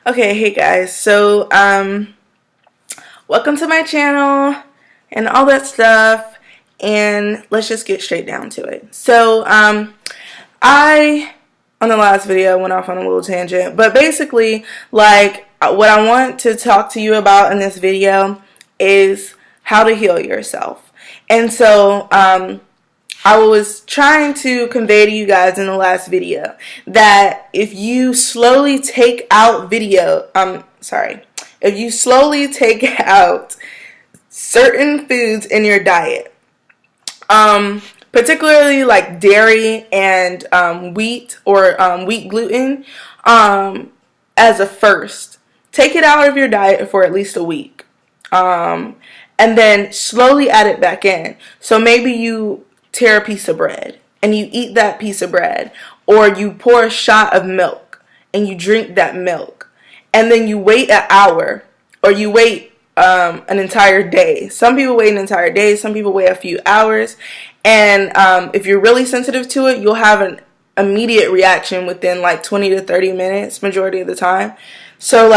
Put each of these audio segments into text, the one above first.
Okay, hey guys. Welcome to my channel and all that stuff, and let's just get straight down to it. I on the last video went off on a little tangent, but basically, what I want to talk to you about in this video is how to heal yourself. And I was trying to convey to you guys in the last video that if you slowly take out if you slowly take out certain foods in your diet, particularly like dairy and wheat or wheat gluten, as a first, take it out of your diet for at least a week, and then slowly add it back in. So maybe you tear a piece of bread and you eat that piece of bread, or you pour a shot of milk and you drink that milk, and then you wait an hour, or you wait an entire day. Some people wait an entire day, some people wait a few hours, and if you're really sensitive to it, you'll have an immediate reaction within like 20 to 30 minutes majority of the time. So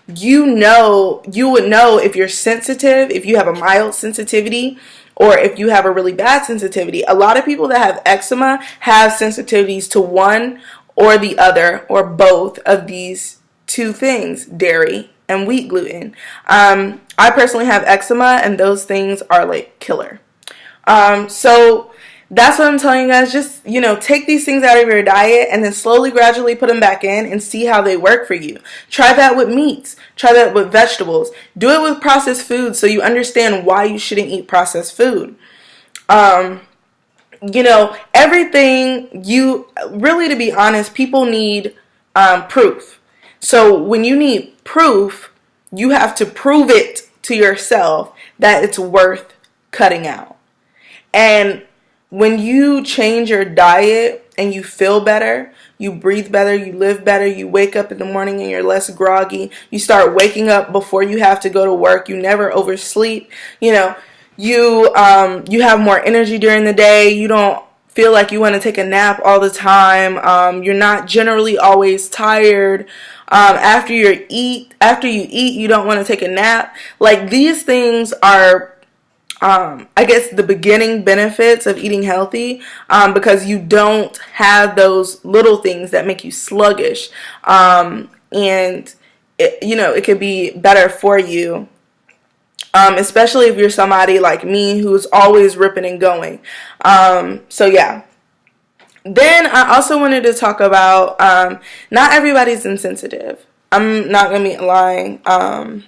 you would know if you're sensitive, if you have a mild sensitivity, or if you have a really bad sensitivity. A lot of people that have eczema have sensitivities to one or the other or both of these two things, dairy and wheat gluten. I personally have eczema, and those things are like killer. So that's what I'm telling you guys. Just, take these things out of your diet and then slowly, gradually put them back in and see how they work for you. Try that with meats. Try that with vegetables. Do it with processed foods so you understand why you shouldn't eat processed food. Everything really, to be honest, people need proof. So when you need proof, you have to prove it to yourself that it's worth cutting out. And when you change your diet and you feel better, you breathe better, you live better, you wake up in the morning and you're less groggy, you start waking up before you have to go to work, you never oversleep, you have more energy during the day, you don't feel like you want to take a nap all the time, you're not generally always tired, after you eat, you don't want to take a nap. Like, these things are I guess the beginning benefits of eating healthy, because you don't have those little things that make you sluggish, and it could be better for you, especially if you're somebody like me who's always ripping and going. Yeah. Then I also wanted to talk about not everybody's insensitive. I'm not gonna be lying.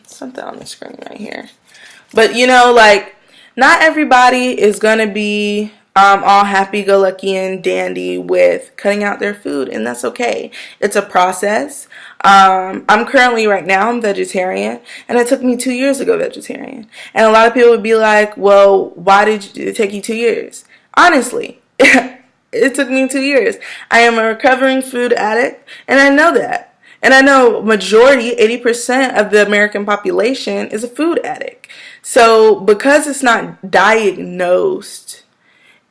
Something on the screen right here, but not everybody is going to be all happy-go-lucky and dandy with cutting out their food, and that's okay. It's a process. I'm currently, right now, I'm vegetarian, and it took me 2 years to go vegetarian. And a lot of people would be like, well, why did it take you 2 years? Honestly, it took me 2 years. I am a recovering food addict, and I know that. And I know majority, 80% of the American population is a food addict. So because it's not diagnosed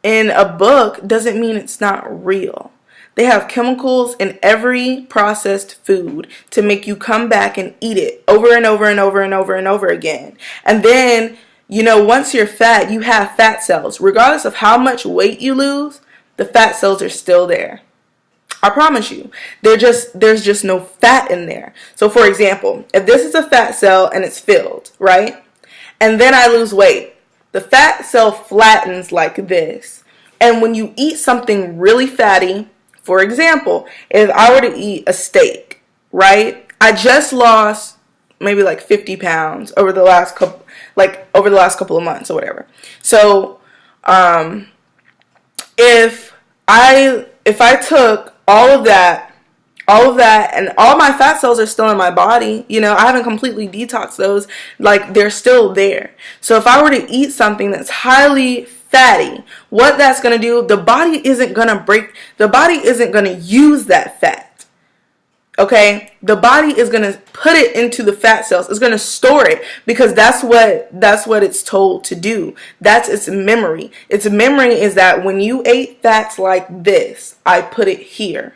in a book doesn't mean it's not real. They have chemicals in every processed food to make you come back and eat it over and over and over and over and over again. And then, once you're fat, you have fat cells. Regardless of how much weight you lose, the fat cells are still there. I promise you, there's just no fat in there. So for example, if this is a fat cell and it's filled, right? And then I lose weight, the fat cell flattens like this. And when you eat something really fatty, for example, if I were to eat a steak, right? I just lost maybe like 50 pounds over the last couple of months or whatever. So if I took all of that, and all my fat cells are still in my body, I haven't completely detoxed those, they're still there. So if I were to eat something that's highly fatty, what that's going to do, the body isn't going to use that fat. Okay? The body is going to put it into the fat cells. It's going to store it because that's what it's told to do. That's its memory. Its memory is that when you ate fats like this, I put it here.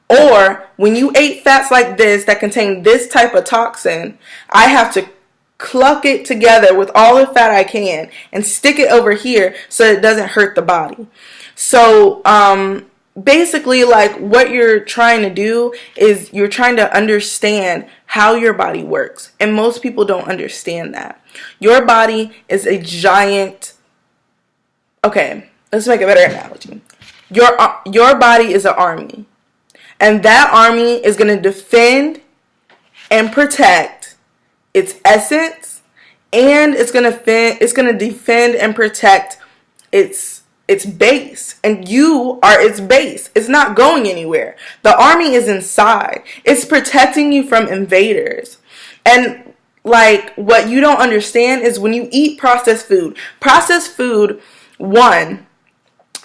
Or when you ate fats like this that contain this type of toxin, I have to cluck it together with all the fat I can and stick it over here so it doesn't hurt the body. So basically, like, what you're trying to do is you're trying to understand how your body works. And most people don't understand that. Your body is a giant... Okay, let's make a better analogy. Your body is an army. And that army is going to defend and protect its essence, and it's going to defend and protect its base. And you are its base. It's not going anywhere. The army is inside. It's protecting you from invaders. And like, what you don't understand is when you eat processed food, one,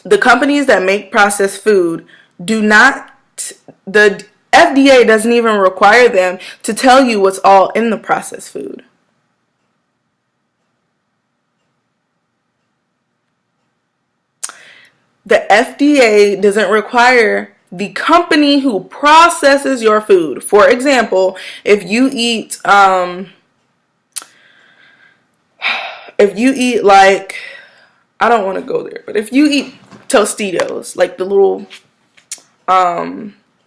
the companies that make processed food do not, the FDA doesn't even require them to tell you what's all in the processed food. The FDA doesn't require the company who processes your food. For example, if you eat like, I don't want to go there, but if you eat Tostitos, like the little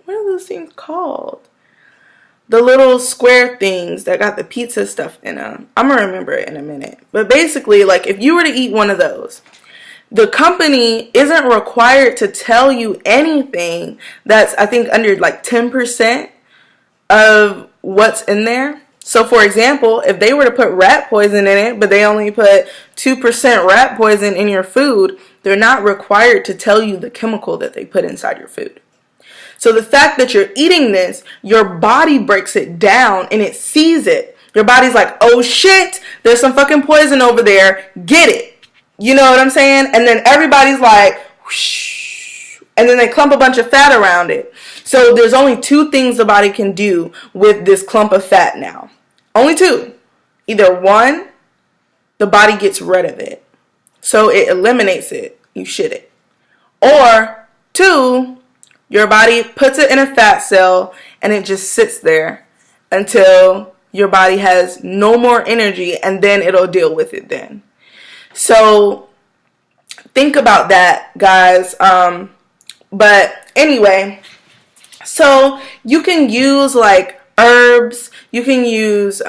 what are those things called? The little square things that got the pizza stuff in them. I'm going to remember it in a minute. But basically, like, if you were to eat one of those, the company isn't required to tell you anything that's, I think, under like 10% of what's in there. So, for example, if they were to put rat poison in it, but they only put 2% rat poison in your food, they're not required to tell you the chemical that they put inside your food. So the fact that you're eating this, your body breaks it down and it sees it. Your body's like, oh shit, there's some fucking poison over there. Get it. You know what I'm saying? And then everybody's like, whoosh, and then they clump a bunch of fat around it. So there's only two things the body can do with this clump of fat now. Only two. Either one, the body gets rid of it. So it eliminates it. You shit it. Or two, your body puts it in a fat cell and it just sits there until your body has no more energy, and then it'll deal with it then. So think about that, guys. But anyway, so you can use like herbs. You can use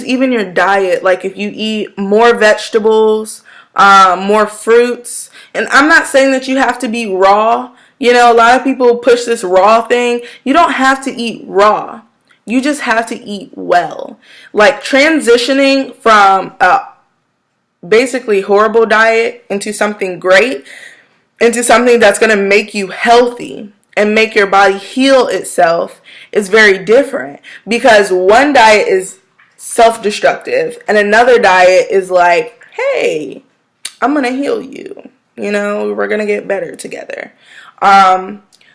even your diet. Like if you eat more vegetables, more fruits. And I'm not saying that you have to be raw. You know, a lot of people push this raw thing. You don't have to eat raw. You just have to eat well. Like transitioning from a basically horrible diet into something great, into something that's going to make you healthy and make your body heal itself is very different. Because one diet is self-destructive and another diet is like, hey, I'm going to heal you. You know, we're going to get better together.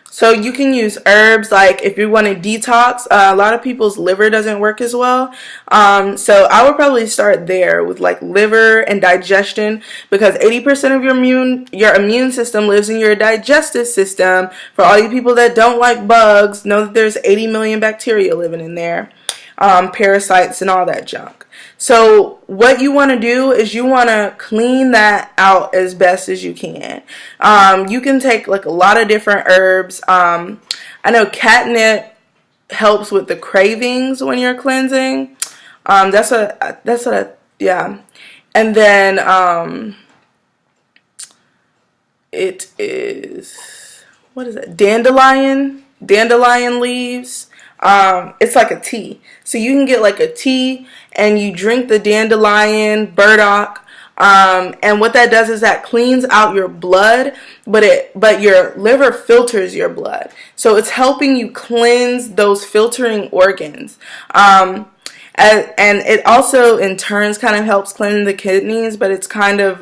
So you can use herbs, like if you want to detox. A lot of people's liver doesn't work as well. So I would probably start there with like liver and digestion, because 80% of your immune system lives in your digestive system. For all you people that don't like bugs, know that there's 80 million bacteria living in there. Parasites and all that junk. So what you want to do is you want to clean that out as best as you can. You can take like a lot of different herbs. I know catnip helps with the cravings when you're cleansing. Yeah. And then it is, what is it? Dandelion leaves. It's like a tea. So you can get like a tea and you drink the dandelion, burdock, and what that does is that cleans out your blood, but your liver filters your blood. So it's helping you cleanse those filtering organs. And it also in turns kind of helps cleanse the kidneys, but it's kind of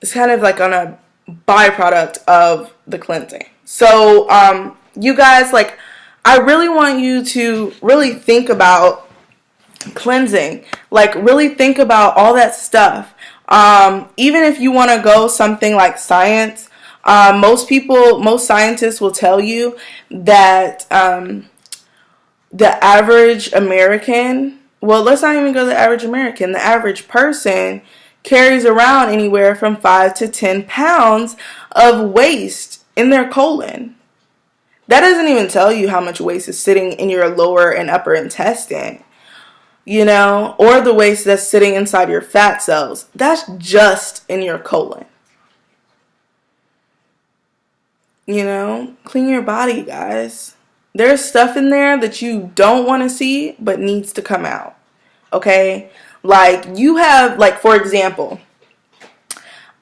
like on a byproduct of the cleansing. So you guys, like, I really want you to really think about cleansing. Like, really think about all that stuff. Even if you want to go something like science, Most scientists will tell you that the average American, well, let's not even go to the average American, the average person carries around anywhere from 5 to 10 pounds of waste in their colon. That doesn't even tell you how much waste is sitting in your lower and upper intestine, or the waste that's sitting inside your fat cells. That's just in your colon. Clean your body, guys. There's stuff in there that you don't want to see but needs to come out. Okay? For example,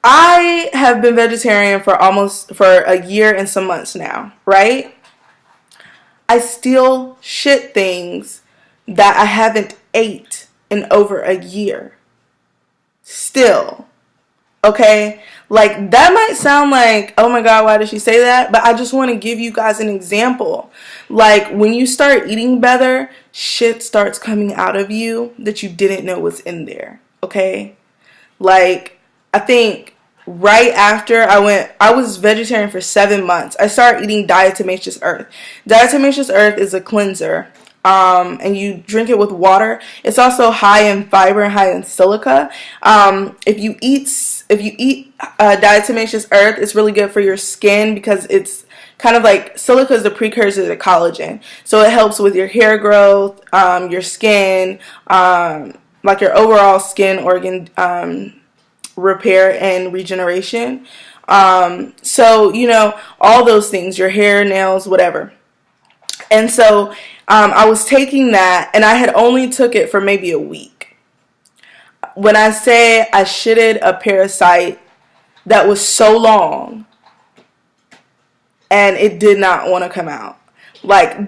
I have been vegetarian for a year and some months now, right? I still shit things that I haven't ate in over a year. Still. Okay? That might sound like, oh my God, why did she say that? But I just want to give you guys an example. When you start eating better, shit starts coming out of you that you didn't know was in there. Okay? I think right after I was vegetarian for 7 months. I started eating diatomaceous earth. Diatomaceous earth is a cleanser. And you drink it with water. It's also high in fiber and high in silica. If you eat diatomaceous earth, it's really good for your skin because it's kind of like silica is the precursor to collagen. So it helps with your hair growth, your skin, your overall skin organ repair and regeneration. All those things, your hair, nails, whatever. And so I was taking that, and I had only took it for maybe a week. When I say I shitted a parasite that was so long, and it did not want to come out.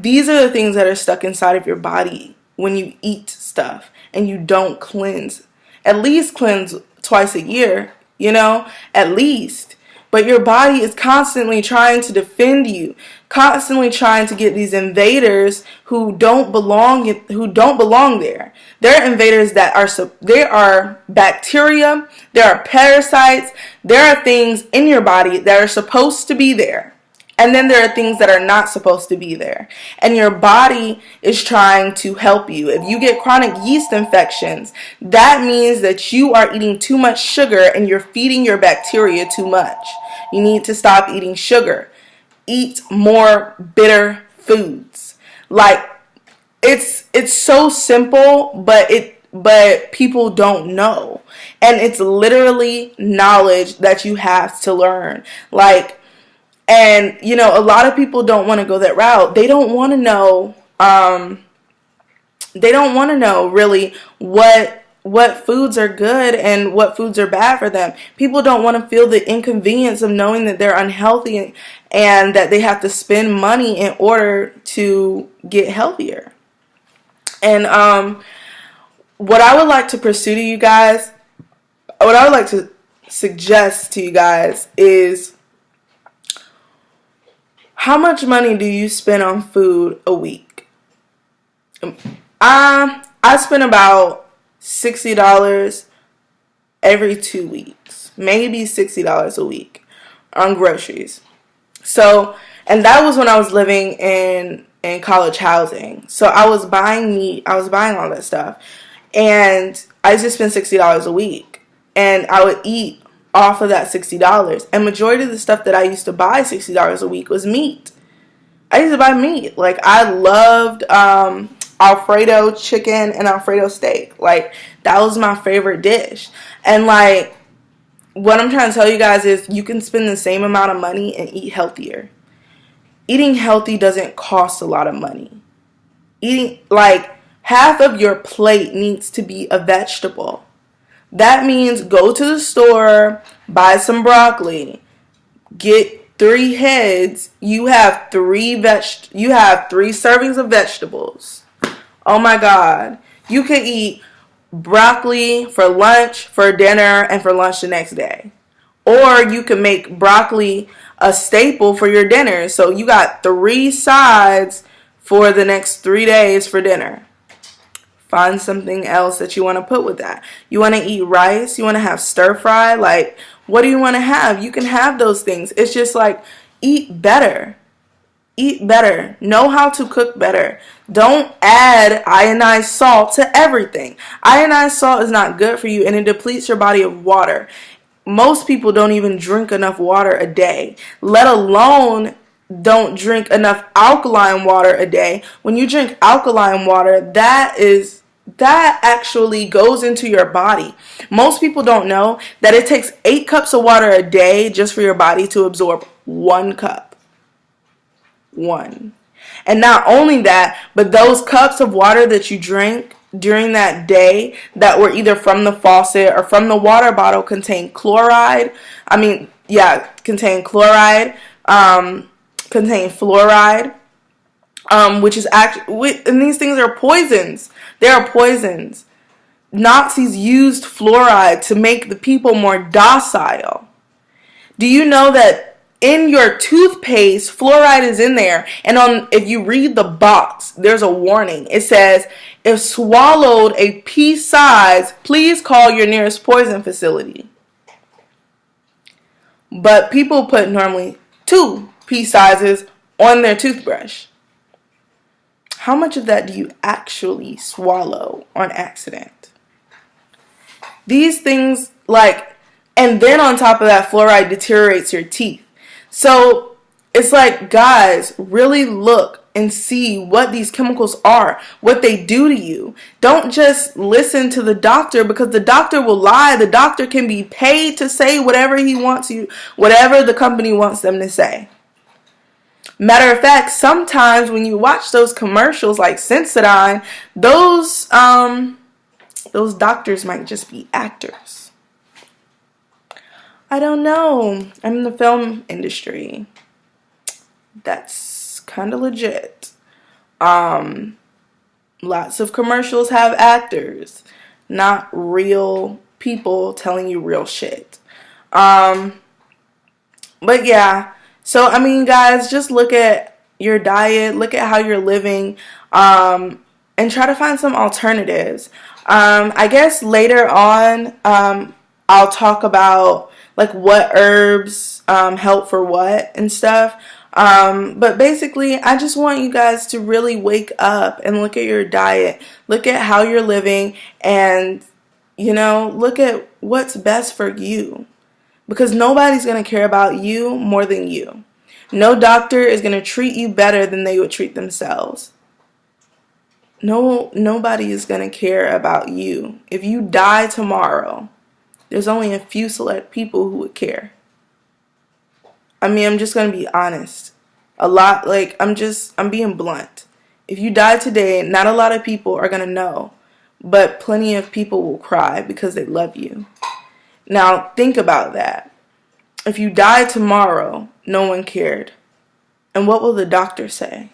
These are the things that are stuck inside of your body when you eat stuff and you don't cleanse. At least cleanse twice a year, at least. But your body is constantly trying to defend you, constantly trying to get these invaders who don't belong there. There are invaders there are bacteria, there are parasites, there are things in your body that are supposed to be there. And then there are things that are not supposed to be there. And your body is trying to help you. If you get chronic yeast infections, that means that you are eating too much sugar and you're feeding your bacteria too much. You need to stop eating sugar. Eat more bitter foods. It's so simple, but people don't know. And it's literally knowledge that you have to learn. And, a lot of people don't want to go that route. They don't want to know, really what foods are good and what foods are bad for them. People don't want to feel the inconvenience of knowing that they're unhealthy and that they have to spend money in order to get healthier. And what I would like to pursue to you guys, what I would like to suggest to you guys is, how much money do you spend on food a week? I spend about $60 every 2 weeks, maybe $60 a week on groceries. So, and that was when I was living in college housing. So I was buying meat, I was buying all that stuff, and I just spent $60 a week, and I would eat off of that $60. And majority of the stuff that I used to buy $60 a week was meat. I used to buy meat. I loved Alfredo chicken and Alfredo steak. That was my favorite dish. And what I'm trying to tell you guys is you can spend the same amount of money and eat healthier. Eating healthy doesn't cost a lot of money. Eating half of your plate needs to be a vegetable. That means go to the store, buy some broccoli, get 3 heads. You have 3 servings of vegetables. Oh my God. You could eat broccoli for lunch, for dinner, and for lunch the next day. Or you can make broccoli a staple for your dinner. So you got 3 sides for the next 3 days for dinner. Find something else that you want to put with that. You want to eat rice? You want to have stir fry? What do you want to have? You can have those things. It's just like, eat better. Eat better. Know how to cook better. Don't add ionized salt to everything. Ionized salt is not good for you, and it depletes your body of water. Most people don't even drink enough water a day, let alone don't drink enough alkaline water a day. When you drink alkaline water, that actually goes into your body. Most people don't know that it takes 8 cups of water a day just for your body to absorb 1 cup. 1. And not only that, but those cups of water that you drink during that day that were either from the faucet or from the water bottle contain chloride. Contain chloride, contain fluoride, which is actually, and these things are poisons. They are poisons. Nazis used fluoride to make the people more docile. Do you know that in your toothpaste, fluoride is in there? And if you read the box, there's a warning. It says, if swallowed a pea size, please call your nearest poison facility. But people put normally 2 pea sizes on their toothbrush. How much of that do you actually swallow on accident? These things, and then on top of that, fluoride deteriorates your teeth. So it's like, guys, really look and see what these chemicals are, what they do to you. Don't just listen to the doctor, because the doctor will lie. The doctor can be paid to say whatever he wants you, whatever the company wants them to say. Matter of fact, sometimes when you watch those commercials like Sensodyne, those doctors might just be actors. I don't know. I'm in the film industry. That's kind of legit. Lots of commercials have actors, not real people telling you real shit. But yeah. So, I mean, guys, just look at your diet, look at how you're living, and try to find some alternatives. I guess later on, I'll talk about like what herbs help for what and stuff. But basically, I just want you guys to really wake up and look at your diet, look at how you're living, and, look at what's best for you. Because nobody's going to care about you more than you. No doctor is going to treat you better than they would treat themselves. Nobody is going to care about you. If you die tomorrow, there's only a few select people who would care. I mean, I'm just going to be honest. I'm being blunt. If you die today, not a lot of people are going to know. But plenty of people will cry because they love you. Now, think about that. If you die tomorrow, no one cared. And what will the doctor say?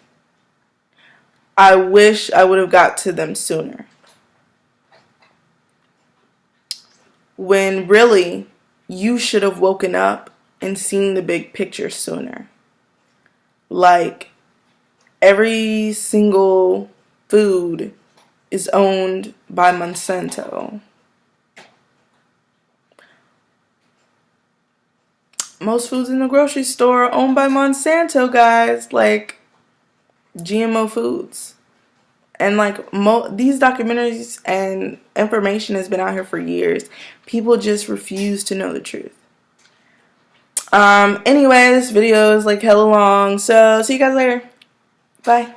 I wish I would have got to them sooner. When really, you should have woken up and seen the big picture sooner. Like, every single food is owned by Monsanto. Most foods in the grocery store are owned by Monsanto, guys. Like GMO foods. And like these documentaries and information has been out here for years. People just refuse to know the truth. Anyway, this video is like hella long. So see you guys later. Bye.